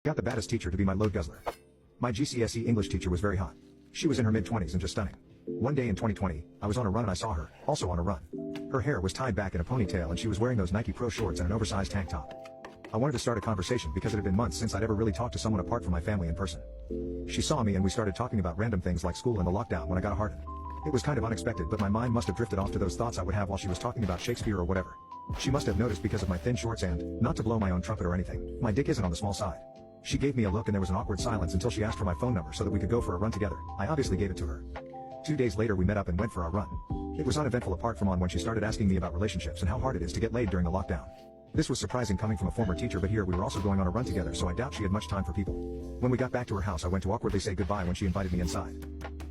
Got the baddest teacher to be my load guzzler. My GCSE English teacher was very hot. She was in her mid-20s and just stunning. One day in 2020, I was on a run and I saw her, also on a run. Her hair was tied back in a ponytail and she was wearing those Nike Pro shorts and an oversized tank top. I wanted to start a conversation because it had been months since I'd ever really talked to someone apart from my family in person. She saw me and we started talking about random things like school and the lockdown when I got a hardened. It was kind of unexpected, but my mind must have drifted off to those thoughts I would have while she was talking about Shakespeare or whatever. She must have noticed because of my thin shorts and, not to blow my own trumpet or anything, my dick isn't on the small side. She gave me a look and there was an awkward silence until she asked for my phone number so that we could go for a run together. I obviously gave it to her. 2 days later we met up and went for our run. It was uneventful apart from when she started asking me about relationships and how hard it is to get laid during the lockdown. This was surprising coming from a former teacher, but here we were also going on a run together, so I doubt she had much time for people. When we got back to her house I went to awkwardly say goodbye when she invited me inside.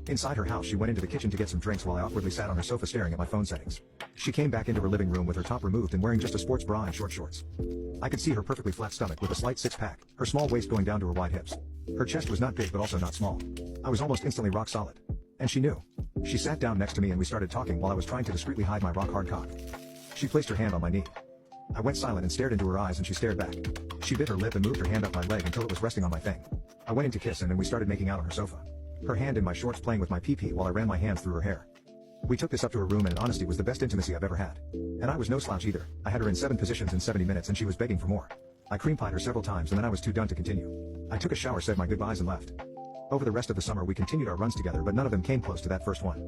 Inside her house she went into the kitchen to get some drinks while I awkwardly sat on her sofa staring at my phone settings. She came back into her living room with her top removed and wearing just a sports bra and short shorts. I could see her perfectly flat stomach with a slight six-pack, her small waist going down to her wide hips. Her chest was not big but also not small. I was almost instantly rock solid. And she knew. She sat down next to me and we started talking while I was trying to discreetly hide my rock-hard cock. She placed her hand on my knee. I went silent and stared into her eyes and she stared back. She bit her lip and moved her hand up my leg until it was resting on my thing. I went in to kiss and then we started making out on her sofa. Her hand in my shorts playing with my pee-pee while I ran my hands through her hair. We took this up to her room and in honesty was the best intimacy I've ever had. And I was no slouch either. I had her in 7 positions in 70 minutes and she was begging for more. I cream-pied her several times and then I was too done to continue. I took a shower, said my goodbyes and left. Over the rest of the summer we continued our runs together, but none of them came close to that first one.